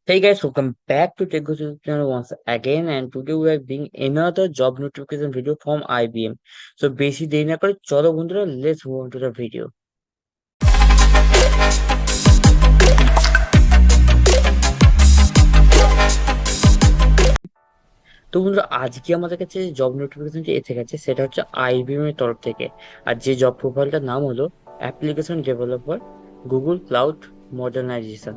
Hey guys, welcome back to Tech Ghosh YouTube channel once again, and today we are bringing another job notification video from IBM. So বেশি দেরি না করে চলো বন্ধুরা, let's move on to the video. তো বন্ধুরা, আজকে আমাদের কাছে যে জব নোটিফিকেশনটি এসে গেছে সেটা হচ্ছে আইবিএম এর তরফ থেকে। আর যে জব প্রোফাইলটার নাম হলো application developer, Google cloud modernisation.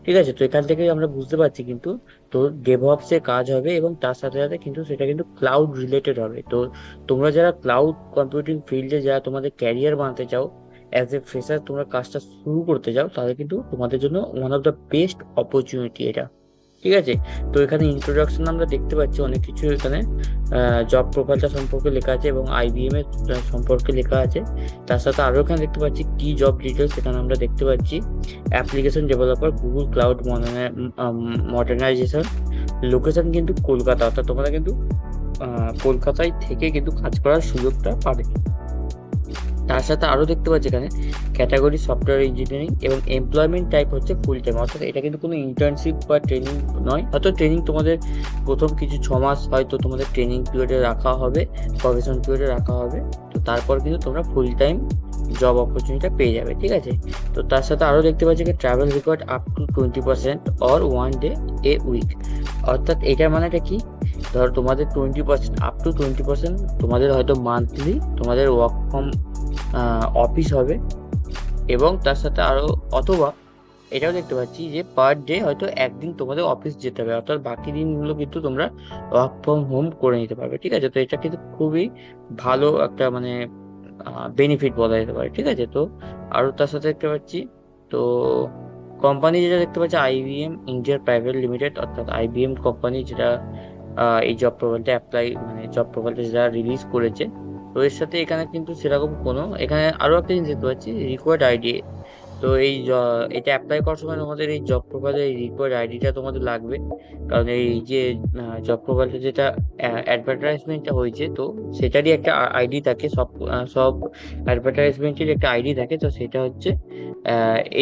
ঠিক আছে, তো এখান থেকে আমরা বুঝতে পারছি কিন্তু তো ডেভঅপস এর কাজ হবে এবং তার সাথে সাথে কিন্তু সেটা কিন্তু ক্লাউড রিলেটেড হবে। তো তোমরা যারা ক্লাউড কম্পিউটিং ফিল্ডে যারা তোমাদের ক্যারিয়ার বানাতে চাও, অ্যাজ এ ফ্রেশার তোমরা কাজটা শুরু করতে চাও, তাহলে কিন্তু তোমাদের জন্য one of the best opportunity এটা। ঠিক আছে, তো এখানে ইন্ট্রোডাকশন আমরা দেখতে পাচ্ছি, অনেক কিছু এখানে জব প্রোফাইলটা সম্পর্কে লেখা আছে এবং আইবিএম এর সম্পর্কে লেখা আছে। তার সাথে আরো এখানে দেখতে পাচ্ছি কি জব ডিটেলস, এখানে আমরা দেখতে পাচ্ছি application developer, Google cloud modernisation. Location কিন্তু কলকাতা, অর্থাৎ তোমরা কিন্তু কলকাতায় থেকে কিন্তু কাজ করার সুযোগটা পাবে। তার সাথে আরো দেখতে পাচ্ছি এখানে ক্যাটাগরি সফটওয়্যার ইঞ্জিনিয়ারিং এবং এমপ্লয়মেন্ট টাইপ হচ্ছে ফুল টাইম, অর্থাৎ এটা কিন্তু কোনো ইন্টার্নশিপ বা ট্রেনিং নয়। হয়তো ট্রেনিং তোমাদের প্রথম কিছু 6 মাস হয়তো তোমাদের ট্রেনিং পিরিয়ডে রাখা হবে, প্রফেশন পিরিয়ডে রাখা হবে। তো তারপর কিন্তু তোমরা ফুল টাইম জব অপরচুনিটিটা পেয়ে যাবে। ঠিক আছে, তো তার সাথে আরো দেখতে পাচ্ছি যে travel required up to 20% or 1 day a week. অর্থাৎ এটার মানেটা কি, ধরো তোমাদের 20% আপ টু 20% তোমাদের হয়তো মান্থলি তোমাদের ওয়ার্ক ফ্রম অফিস হবে, এবং তার সাথে আরো অথবা এটাও দেখতে পাচ্ছি যে পার ডে হয়তো একদিন তোমাদের অফিস যেতে হবে, অর্থাৎ বাকি দিনগুলো কিন্তু তোমরা ওয়ার্ক ফ্রম হোম করে নিতে পারবে। ঠিক আছে, তো এটা কিন্তু খুবই ভালো একটা মানে বেনিফিট বলা যেতে পারে। ঠিক আছে, তো আরো তার সাথে দেখতে পাচ্ছি তো কোম্পানি যেটা দেখতে পাচ্ছি আইবিএম ইন্ডিয়া প্রাইভেট লিমিটেড, অর্থাৎ আইবিএম কোম্পানি যেটা এই জব প্রোফাইলটা মানে জব প্রোফাইলটা যেটা রিলিজ করেছে। তো এর সাথে এখানে কিন্তু সেরকম কোনো, এখানে আরো একটা জিনিস দেখতে পাচ্ছি রিকোয়ার্ড আইডি। তো এটা অ্যাপ্লাই করার সময় তোমাদের এই জব প্রোফাইলের এই রিকোয়ার্ড আইডিটা তোমাদের লাগবে, কারণ এই যে জব প্রোফাইলটা যেটা অ্যাডভার্টাইজমেন্টটা হয়েছে, তো সেটারই একটা আইডি থাকে, সব অ্যাডভার্টাইজমেন্টের একটা আইডি থাকে। তো সেটা হচ্ছে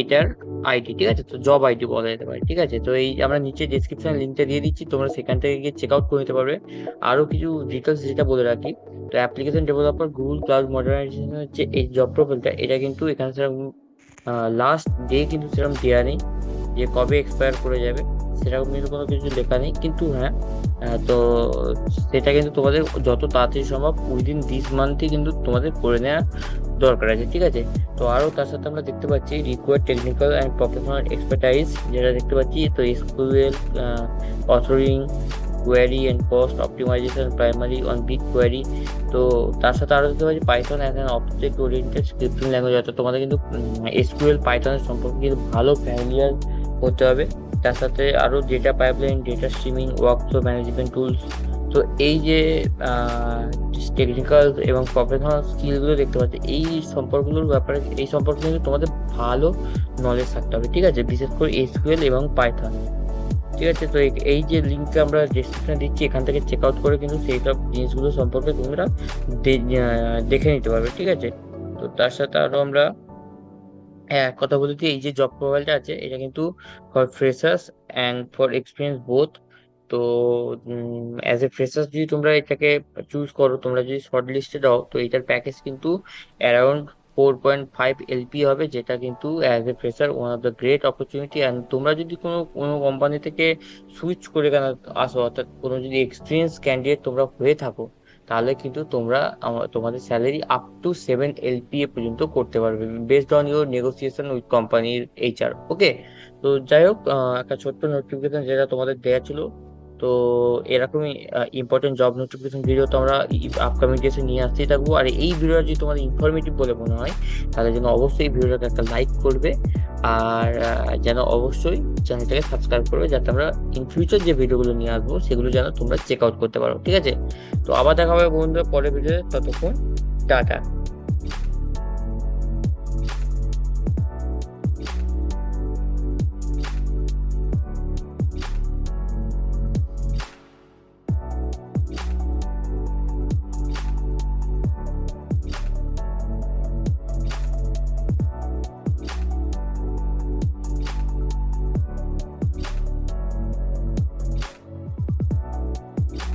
এটার আইডি। ঠিক আছে, তো জব আইডি বলা যেতে পারে। ঠিক আছে, তো এই আমরা নিচে ডেসক্রিপশন লিঙ্কটা দিয়ে দিচ্ছি, তোমরা সেখান থেকে গিয়ে চেক আউট করে নিতে পারবে। আরো কিছু ডিটেলস যেটা বলে রাখি, তো application developer Google cloud modernisation হচ্ছে এই জব প্রোফাইলটা, এটা কিন্তু এখানে সেরকম লাস্ট ডে কিন্তু সেরকম দেওয়া নেই যে কবে এক্সপায়ার করে যাবে, সেরকম কিন্তু কোনো কিছু লেখা নেই। কিন্তু হ্যাঁ, তো সেটা কিন্তু তোমাদের যত তাড়াতাড়ি সম্ভব উইদিন দিস মান্থই কিন্তু তোমাদের করে নেওয়া দরকার আছে। ঠিক আছে, তো আরো তার সাথে আমরা দেখতে পাচ্ছি required technical and professional expertise যেটা দেখতে পাচ্ছি, তো SQL authoring, query and post optimization primary on BigQuery. তো তার সাথে আরো দেখতে পাচ্ছি Python as an object oriented scripting language, অর্থাৎ তোমাদের কিন্তু এসকিউএল পাইথনের সম্পর্কে কিন্তু ভালো ফ্যামিলিয়ার হতে হবে। তার সাথে আরো data pipeline, data streaming, workflow management tools. তো এই যে টেকনিক্যাল এবং প্রফেশনাল স্কিলগুলো দেখতে পাচ্ছি, এই সম্পর্কগুলোর ব্যাপারে এই সম্পর্কে কিন্তু তোমাদের ভালো নলেজ থাকতে হবে। ঠিক আছে, বিশেষ করে এসকিউএল এবং পাইথন। ঠিক আছে, তো এই যে লিঙ্কটা আমরা ডেসক্রিপশনে দিচ্ছি, এখান থেকে চেক আউট করে কিন্তু সেই সব জিনিসগুলো সম্পর্কে তোমরা দেখে নিতে পারবে। ঠিক আছে, তো তার সাথে আরো আমরা কথা বলতে, এই যে জব প্রোফাইলটা আছে এটা কিন্তু for freshers and for experience both. তো অ্যাজ এ ফ্রেশার্স যদি তোমরা এটাকে চুজ করো, তোমরা যদি শর্ট লিস্টে দাও, তো এটার প্যাকেজ কিন্তু অ্যারাউন্ড 4.5 LP হবে, যেটা কিন্তু as a fresher one of the great opportunity. And তোমরা যদি কোনো কোনো কোম্পানি থেকে সুইচ করে কেন আসো, অর্থাৎ কোনো যদি এক্সপিরিয়েন্স ক্যান্ডিডেট তোমরা হয়ে থাকো, তাহলে কিন্তু তোমরা তোমাদের স্যালারি আপ টু 7 LPA পর্যন্ত করতে পারবে, based on your negotiation with কোম্পানির এইচআর। ওকে, তো যাই হোক, একটা ছোট্ট নোটিফিকেশন যেটা তোমাদের দেয়া ছিল। তো এরকমই ইম্পর্টেন্ট জব নোটিফিকেশন ভিডিও তো আমরা আপকামিং ডেসে নিয়ে আসতেই থাকবো। আর এই ভিডিওটা যদি তোমাদের ইনফরমেটিভ বলে মনে হয়, তাহলে যেন অবশ্যই ভিডিওটাকে একটা লাইক করবে, আর যেন অবশ্যই চ্যানেলটাকে সাবস্ক্রাইব করবে, যাতে আমরা ইন ফিউচার যে ভিডিওগুলো নিয়ে আসবো সেগুলো যেন তোমরা চেক আউট করতে পারো। ঠিক আছে, তো আবার দেখা হবে বন্ধুরা পরের ভিডিওতে, ততক্ষণ টাটা।